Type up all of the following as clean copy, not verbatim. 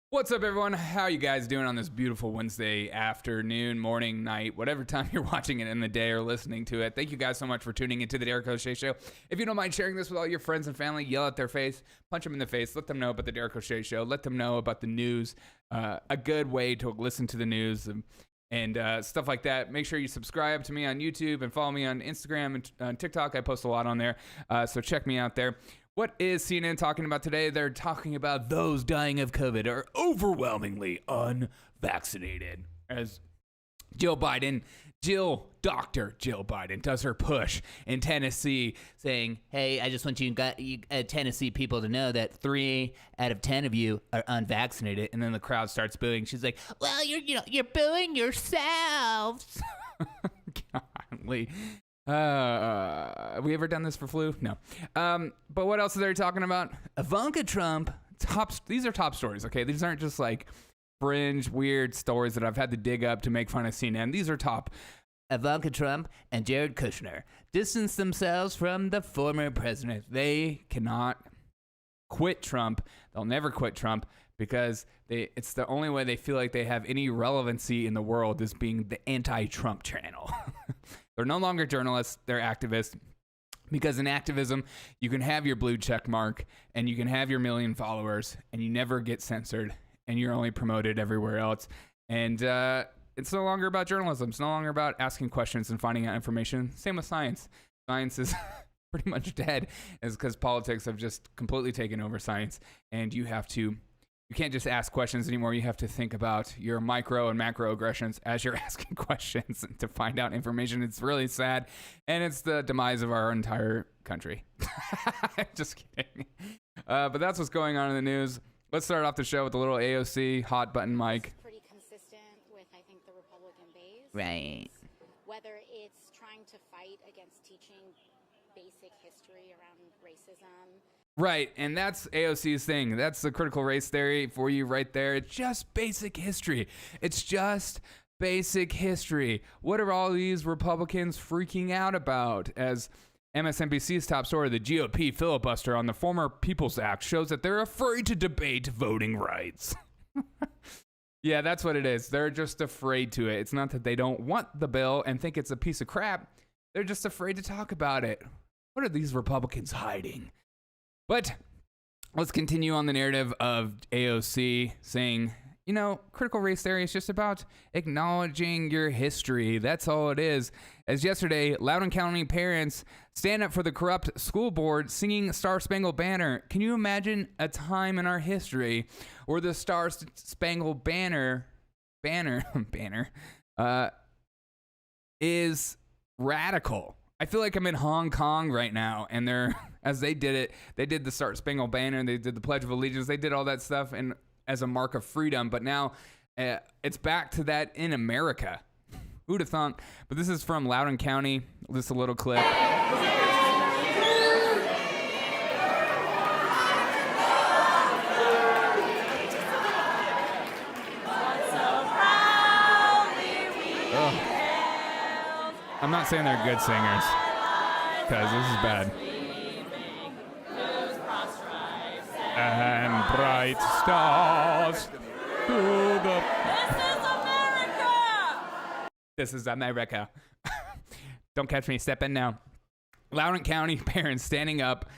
What's up, everyone? How are you guys doing on this beautiful Wednesday afternoon, morning, night, whatever time you're watching it in the day or listening to it? Thank you guys so much for tuning into the Derek O'Shea Show. If you don't mind sharing this with all your friends and family, yell at their face, punch them in the face, let them know about the Derek O'Shea Show, let them know about the news, a good way to listen to the news and stuff like that. Make sure you subscribe to me on YouTube and follow me on Instagram and TikTok. I post a lot on there, so check me out there. What is CNN talking about today? They're talking about those dying of COVID are overwhelmingly unvaccinated. As Dr. Jill Biden does her push in Tennessee, saying, "Hey, I just want you Tennessee people to know that 3 out of 10 of you are unvaccinated." And then the crowd starts booing. She's like, "Well, you're booing yourselves." Golly. Have we ever done this for flu? No. But what else are they talking about? Ivanka Trump. These are top stories, okay? These aren't just like fringe, weird stories that I've had to dig up to make fun of CNN. These are top. Ivanka Trump and Jared Kushner distance themselves from the former president. They cannot quit Trump. They'll never quit Trump because it's the only way they feel like they have any relevancy in the world is being the anti-Trump channel. They're no longer journalists, they're activists. Because in activism, you can have your blue check mark and you can have your million followers and you never get censored and you're only promoted everywhere else. And it's no longer about journalism. It's no longer about asking questions and finding out information. Same with science. Science is pretty much dead. It's because politics have just completely taken over science. And you can't just ask questions anymore. You have to think about your micro and macro aggressions as you're asking questions to find out information. It's really sad. And it's the demise of our entire country. Just kidding. But that's what's going on in the news. Let's start off the show with a little AOC hot button mic. It's pretty consistent with, I think, the Republican base. Right. Whether it's trying to fight against teaching basic history around racism. Right, and that's AOC's thing. That's the critical race theory for you right there. It's just basic history. It's just basic history. What are all these Republicans freaking out about? As MSNBC's top story, the GOP filibuster on the former People's Act shows that they're afraid to debate voting rights. Yeah, that's what it is. They're just afraid to it. It's not that they don't want the bill and think it's a piece of crap. They're just afraid to talk about it. What are these Republicans hiding? But let's continue on the narrative of AOC saying, critical race theory is just about acknowledging your history. That's all it is. As yesterday, Loudoun County parents stand up for the corrupt school board singing Star Spangled Banner. Can you imagine a time in our history where the Star Spangled Banner is radical? I feel like I'm in Hong Kong right now, and they did the Star Spangled Banner, they did the Pledge of Allegiance, they did all that stuff and as a mark of freedom, but now it's back to that in America. Who'd have thought? But this is from Loudoun County, just a little clip. I'm not saying they're good singers, because this is bad. And bright stars to the... This is America. Don't catch me stepping now. Loudoun County parents standing up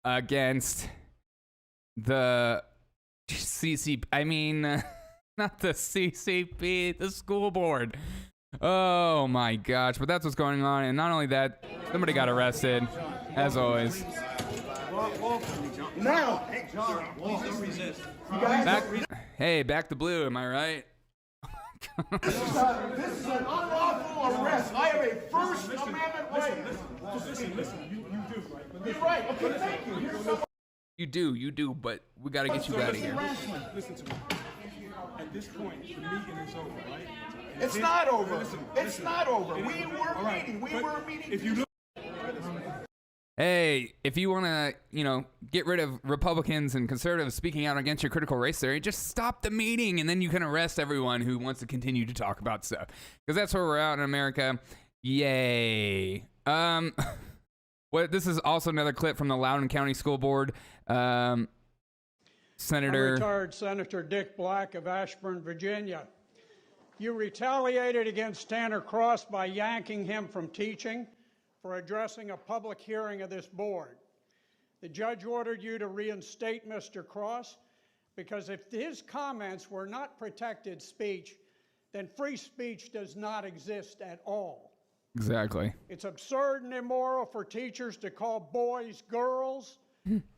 against the CCP. Not the CCP, the school board. Oh my gosh, but that's what's going on. And not only that, somebody got arrested, as always. Now! Hey, John, please don't resist. Back to blue, am I right? This is an unlawful arrest. I have a First Amendment right. Listen, you do, right? You're right. Okay, thank you. Here's some... You do, but we gotta get you out of here. Listen to me. At this point, the meeting is over, right? It's not over. It's not over. We were meeting. We were meeting. If you look... Hey, if you want to, get rid of Republicans and conservatives speaking out against your critical race theory, just stop the meeting and then you can arrest everyone who wants to continue to talk about stuff. Because that's where we're at in America. Yay. This is also another clip from the Loudoun County School Board. Senator. Retired Senator Dick Black of Ashburn, Virginia. You retaliated against Tanner Cross by yanking him from teaching for addressing a public hearing of this board. The judge ordered you to reinstate Mr. Cross because if his comments were not protected speech, then free speech does not exist at all. Exactly. It's absurd and immoral for teachers to call boys girls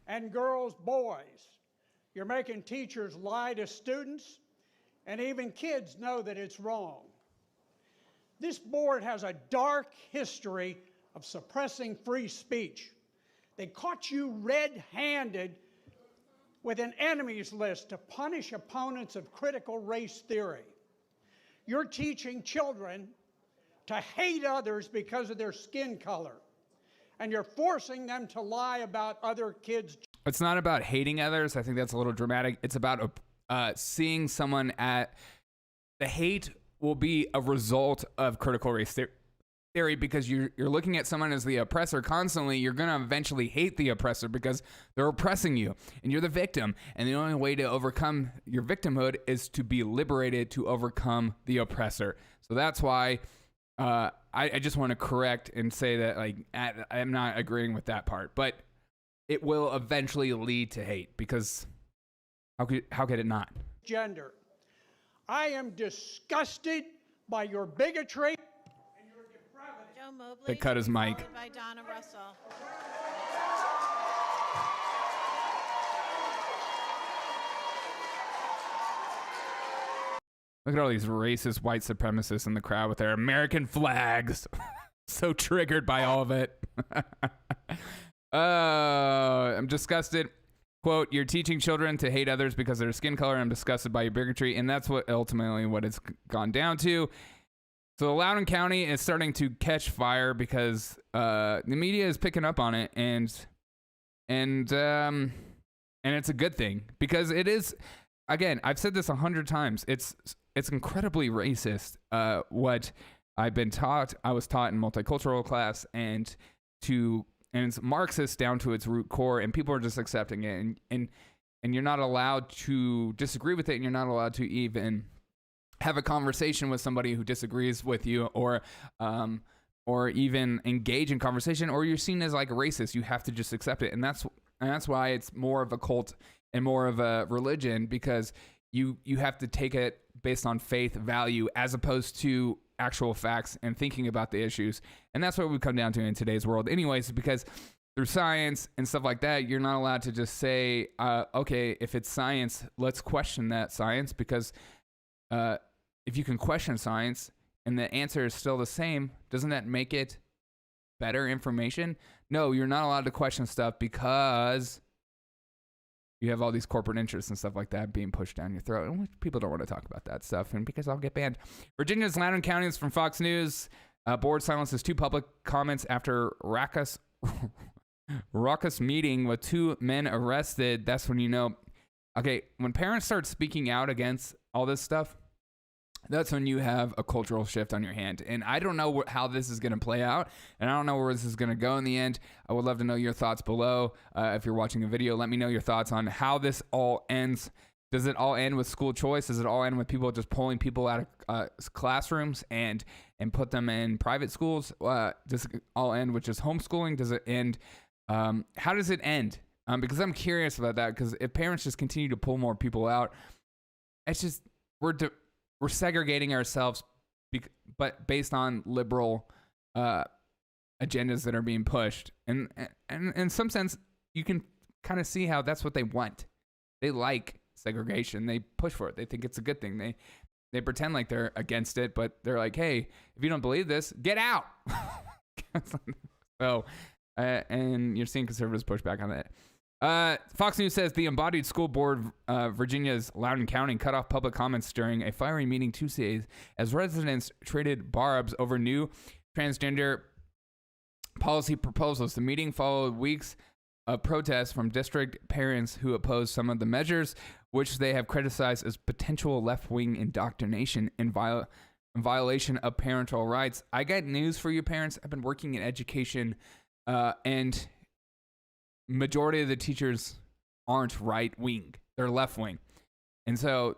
and girls boys. You're making teachers lie to students, and even kids know that it's wrong. This board has a dark history of suppressing free speech. They caught you red-handed with an enemies list to punish opponents of critical race theory. You're teaching children to hate others because of their skin color, and you're forcing them to lie about other kids. It's not about hating others. I think that's a little dramatic. It's about seeing someone at the hate will be a result of critical race theory because you're looking at someone as the oppressor constantly. You're going to eventually hate the oppressor because they're oppressing you and you're the victim. And the only way to overcome your victimhood is to be liberated to overcome the oppressor. So that's why I just want to correct and say that I'm not agreeing with that part, but it will eventually lead to hate because how could it not? Gender. I am disgusted by your bigotry and your depravity. Joe Mobley. They cut his mic. Followed by Donna Russell. Look at all these racist white supremacists in the crowd with their American flags. So triggered by all of it. I'm disgusted. Quote, you're teaching children to hate others because of their skin color. I'm disgusted by your bigotry. And that's what ultimately what it's gone down to. So Loudoun County is starting to catch fire because the media is picking up on it. And it's a good thing because it is, again, I've said this 100 times. It's incredibly racist what I've been taught. I was taught in multicultural class and it's Marxist down to its root core, and people are just accepting it, and you're not allowed to disagree with it, and you're not allowed to even have a conversation with somebody who disagrees with you, or even engage in conversation, or you're seen as like racist. You have to just accept it, and that's why it's more of a cult and more of a religion, because you have to take it based on faith value as opposed to actual facts and thinking about the issues. And that's what we come down to in today's world anyways, because through science and stuff like that, you're not allowed to just say, okay, if it's science, let's question that science, because if you can question science and the answer is still the same, doesn't that make it better information? No, you're not allowed to question stuff because you have all these corporate interests and stuff like that being pushed down your throat. And people don't want to talk about that stuff, and because I'll get banned. Virginia's Loudoun County is from Fox News. Board silences 2 public comments after raucous meeting with 2 men arrested. That's when you know. Okay, when parents start speaking out against all this stuff, that's when you have a cultural shift on your hand. And I don't know how this is going to play out, and I don't know where this is going to go in the end. I would love to know your thoughts below. If you're watching a video, let me know your thoughts on how this all ends. Does it all end with school choice? Does it all end with people just pulling people out of classrooms and put them in private schools? Does it all end with just homeschooling? Does it end? How does it end? Because I'm curious about that, because if parents just continue to pull more people out, it's just, we're segregating ourselves, but based on liberal agendas that are being pushed. And in some sense, you can kind of see how that's what they want. They like segregation. They push for it. They think it's a good thing. They pretend like they're against it, but they're like, hey, if you don't believe this, get out. So, and you're seeing conservatives push back on that. Fox News says the embodied school board, Virginia's Loudoun County, cut off public comments during a fiery meeting Tuesday as residents traded barbs over new transgender policy proposals. The meeting followed weeks of protests from district parents who opposed some of the measures, which they have criticized as potential left-wing indoctrination in violation of parental rights. I got news for you, parents. I've been working in education, and majority of the teachers aren't right-wing. they're left wing. And so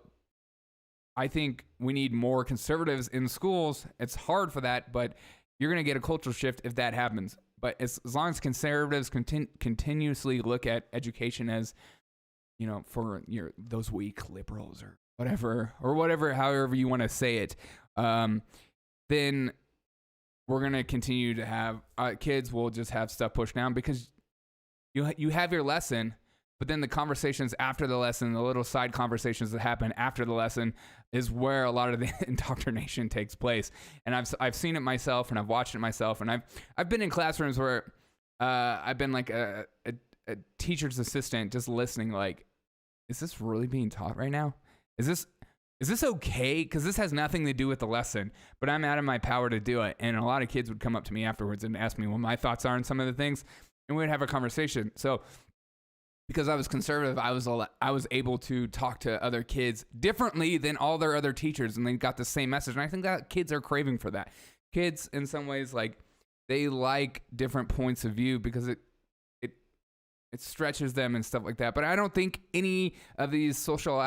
I think we need more conservatives in schools. It's hard for that, but you're going to get a cultural shift if that happens. But as long as conservatives continuously look at education as, for those weak liberals or whatever, however you want to say it, then we're going to continue to have kids will just have stuff pushed down because you have your lesson, but then the conversations after the lesson, the little side conversations that happen after the lesson is where a lot of the indoctrination takes place. And I've seen it myself, and I've watched it myself, and I've been in classrooms where I've been like a teacher's assistant just listening like, is this really being taught right now? Is this okay? Because this has nothing to do with the lesson, but I'm out of my power to do it. And a lot of kids would come up to me afterwards and ask me what my thoughts are on some of the things, and we'd have a conversation. So because I was conservative, I was able to talk to other kids differently than all their other teachers, and they got the same message. And I think that kids are craving for that. Kids, in some ways, like they like different points of view because it stretches them and stuff like that. But I don't think any of these social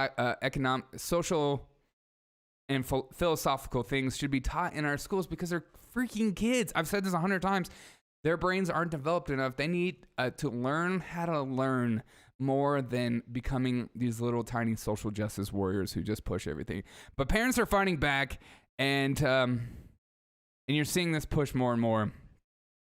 and philosophical things should be taught in our schools because they're freaking kids. I've said this 100 times. Their brains aren't developed enough. They need to learn how to learn more than becoming these little tiny social justice warriors who just push everything. But parents are fighting back, and you're seeing this push more and more.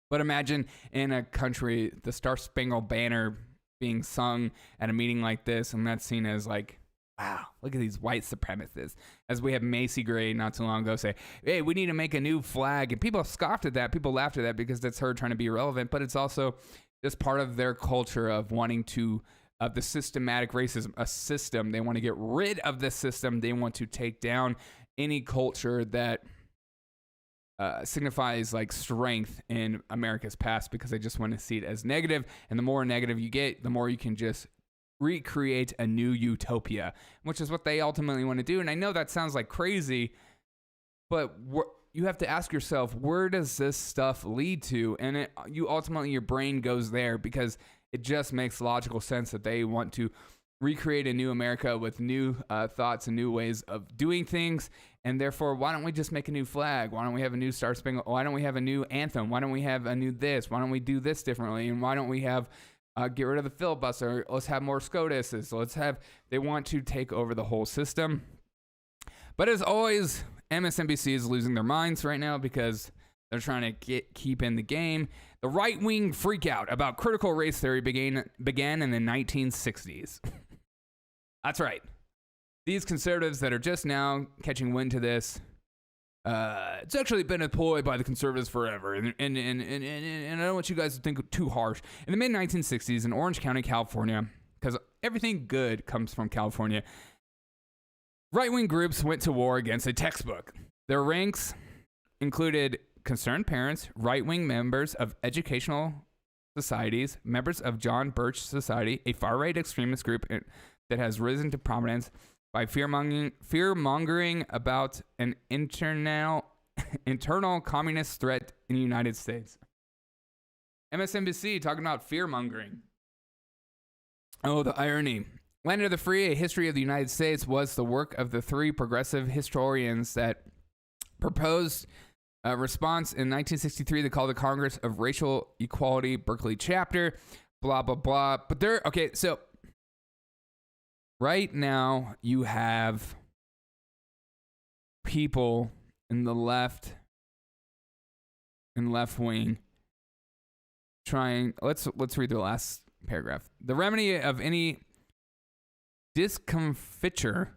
But imagine in a country, the Star Spangled Banner being sung at a meeting like this, and that's seen as like, wow, look at these white supremacists. As we have Macy Gray not too long ago say, hey, we need to make a new flag. And people scoffed at that. People laughed at that because that's her trying to be relevant. But it's also just part of their culture of wanting to, of the systematic racism, a system. They want to get rid of the system. They want to take down any culture that signifies like strength in America's past because they just want to see it as negative. And the more negative you get, the more you can just recreate a new utopia, which is what they ultimately want to do. And I know that sounds like crazy, but you have to ask yourself, where does this stuff lead to? And you ultimately, your brain goes there because it just makes logical sense that they want to recreate a new America with new thoughts and new ways of doing things. And therefore, why don't we just make a new flag? Why don't we have a new Star Spangled? Why don't we have a new anthem? Why don't we have a new this? Why don't we do this differently? And why don't we have get rid of the filibuster? Let's have more SCOTUSs. They want to take over the whole system. But as always, MSNBC is losing their minds right now because they're trying to keep in the game. The right-wing freakout about critical race theory began in the 1960s. That's right. These conservatives that are just now catching wind to this, it's actually been employed by the conservatives forever. And I don't want you guys to think too harsh. In the mid-1960s in Orange County, California, because everything good comes from California, right-wing groups went to war against a textbook. Their ranks included concerned parents, right-wing members of educational societies, members of John Birch Society, a far-right extremist group that has risen to prominence by fear-mongering about an internal communist threat in the United States. MSNBC talking about fear-mongering. Oh, the irony. Land of the Free, A History of the United States was the work of the three progressive historians that proposed a response in 1963. They called the Congress of Racial Equality, Berkeley Chapter, blah, blah, blah. But so right now you have people in the left and left wing trying, let's read the last paragraph. The remedy of any discomfiture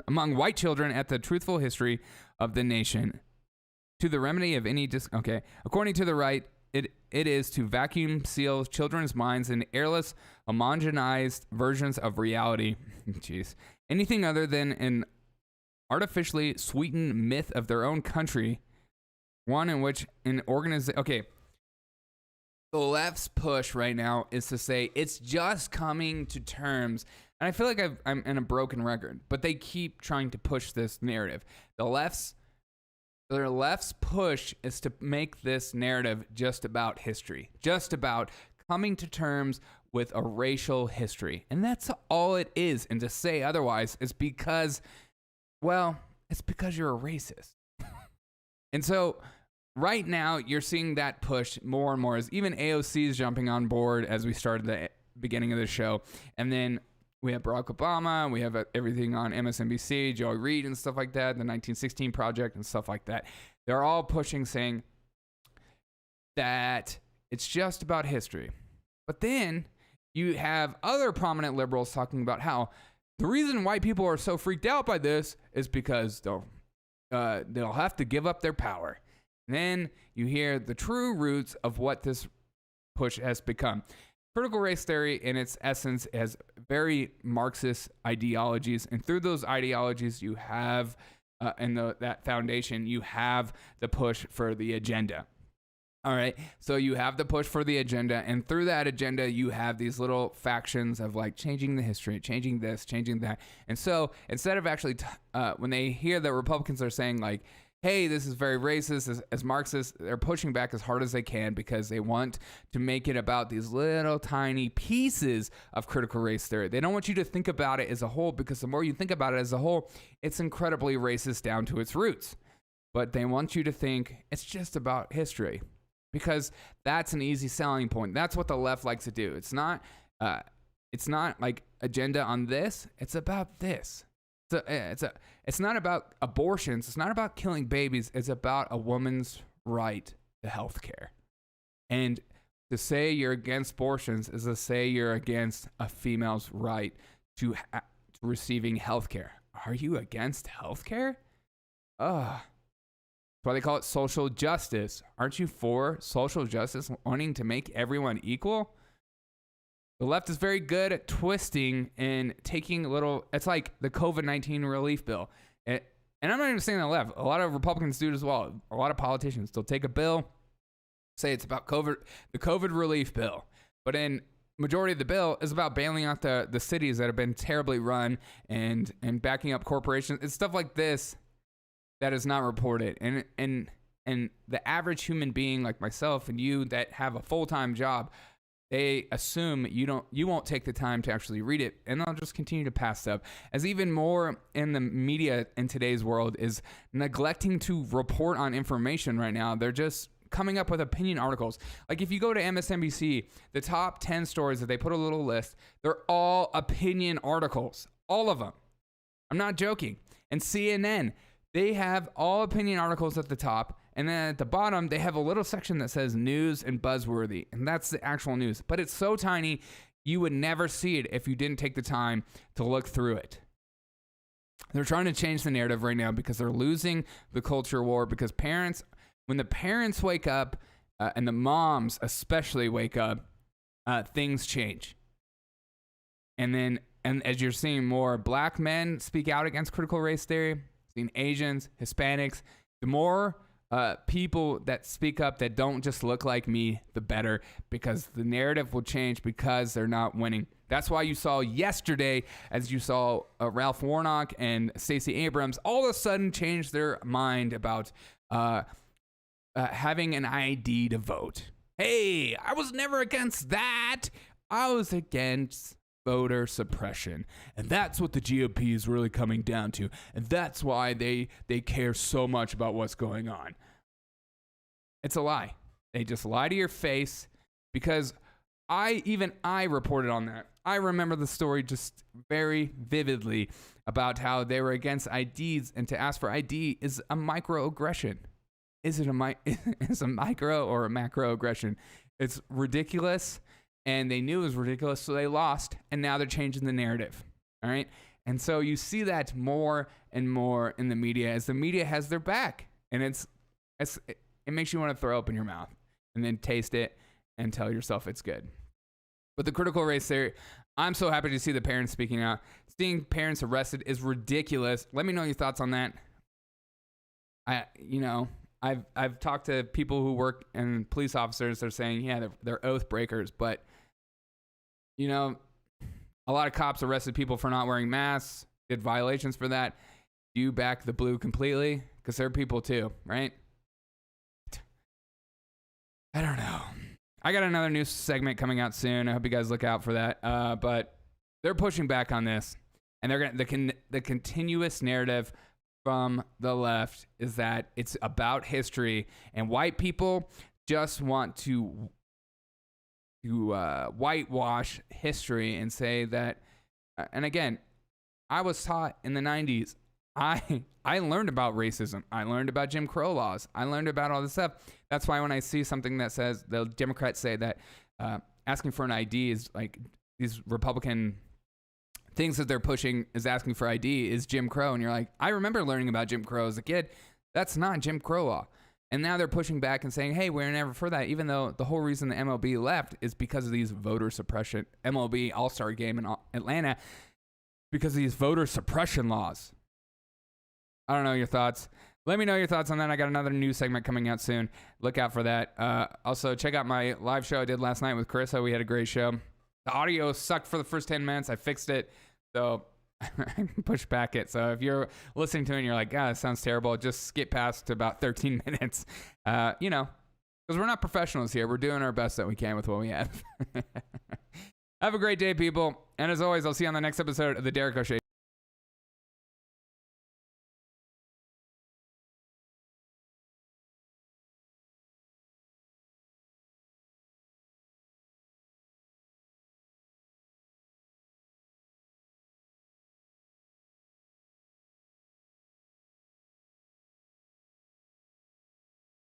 among white children at the truthful history of the nation. To the remedy of any according to the right, it is to vacuum seal children's minds in airless, homogenized versions of reality. Jeez. Anything other than an artificially sweetened myth of their own country, one in which an organization... Okay, the left's push right now is to say it's just coming to terms, and I feel like I'm in a broken record, but they keep trying to push this narrative. Their left's push is to make this narrative just about history, just about coming to terms with a racial history. And that's all it is. And to say otherwise is because, well, it's because you're a racist. And so right now you're seeing that push more and more as even AOC is jumping on board as we started the beginning of the show. And then we have Barack Obama, we have everything on MSNBC, Joey Reid and stuff like that, the 1916 Project and stuff like that. They're all pushing, saying that it's just about history. But then you have other prominent liberals talking about how the reason white people are so freaked out by this is because they'll have to give up their power. And then you hear the true roots of what this push has become. Critical race theory, in its essence, has very Marxist ideologies, and through those ideologies, you have, that foundation, you have the push for the agenda. All right, so you have the push for the agenda, and through that agenda, you have these little factions of like changing the history, changing this, changing that. And so instead of actually, when they hear that Republicans are saying like, hey, this is very racist, as Marxists, they're pushing back as hard as they can because they want to make it about these little tiny pieces of critical race theory. They don't want you to think about it as a whole, because the more you think about it as a whole, it's incredibly racist down to its roots. But they want you to think it's just about history, because that's an easy selling point. That's what the left likes to do. It's not like agenda on this. It's about this. It's not about abortions. It's not about killing babies. It's about a woman's right to health care. And to say you're against abortions is to say you're against a female's right to receiving health care. Are you against health care? That's why they call it social justice. Aren't you for social justice, wanting to make everyone equal? The left is very good at twisting and taking it's like the COVID-19 relief bill. And I'm not even saying the left. A lot of Republicans do it as well. A lot of politicians still take a bill, say it's about the COVID relief bill. But in majority of the bill is about bailing out the cities that have been terribly run and backing up corporations. It's stuff like this that is not reported. And the average human being like myself and you that have a full-time job, they assume you won't take the time to actually read it, and they'll just continue to pass stuff. As even more in the media in today's world is neglecting to report on information right now. They're just coming up with opinion articles. Like if you go to MSNBC, the top 10 stories that they put a little list, they're all opinion articles. All of them. I'm not joking. And CNN, they have all opinion articles at the top. And then at the bottom, they have a little section that says news and buzzworthy. And that's the actual news. But it's so tiny, you would never see it if you didn't take the time to look through it. They're trying to change the narrative right now because they're losing the culture war. Because when the parents wake up, and the moms especially wake up, things change. And as you're seeing more black men speak out against critical race theory, seeing Asians, Hispanics, the more people that speak up that don't just look like me, the better, because the narrative will change because they're not winning. That's why you saw yesterday, as you saw Ralph Warnock and Stacey Abrams all of a sudden change their mind about having an ID to vote. Hey, I was never against that. I was against voter suppression. And that's what the GOP is really coming down to. And that's why they care so much about what's going on. It's a lie. They just lie to your face, because I reported on that. I remember the story just very vividly about how they were against IDs, and to ask for ID is a microaggression. Is it it's a micro or a macroaggression? It's ridiculous. And they knew it was ridiculous, so they lost, and now they're changing the narrative, all right? And so you see that more and more in the media, as the media has their back, and it makes you want to throw up in your mouth and then taste it and tell yourself it's good. But the critical race theory, I'm so happy to see the parents speaking out. Seeing parents arrested is ridiculous. Let me know your thoughts on that. I've talked to people who work and police officers. They're saying, yeah, they're oath breakers, but a lot of cops arrested people for not wearing masks, did violations for that. Do you back the blue completely? Because they're people too, right? I don't know. I got another news segment coming out soon. I hope you guys look out for that. But they're pushing back on this, and they're gonna the continuous narrative from the left is that it's about history, and white people just want to whitewash history and say that. And again, I was taught in the 90s. I learned about racism. I learned about Jim Crow laws. I learned about all this stuff. That's why when I see something that says, the Democrats say that asking for an ID is like these Republican things that they're pushing is asking for ID is Jim Crow. And you're like, I remember learning about Jim Crow as a kid. That's not Jim Crow law. And now they're pushing back and saying, hey, we're never for that, even though the whole reason the MLB left is because of these voter suppression, MLB All-Star game in Atlanta, because of these voter suppression laws. I don't know your thoughts. Let me know your thoughts on that. I got another news segment coming out soon. Look out for that. Also, check out my live show I did last night with Carissa. We had a great show. The audio sucked for the first 10 minutes. I fixed it. So I pushed back it. So if you're listening to it and you're like, God, that sounds terrible, just skip past to about 13 minutes. Because we're not professionals here. We're doing our best that we can with what we have. Have a great day, people. And as always, I'll see you on the next episode of The Derek O'Shea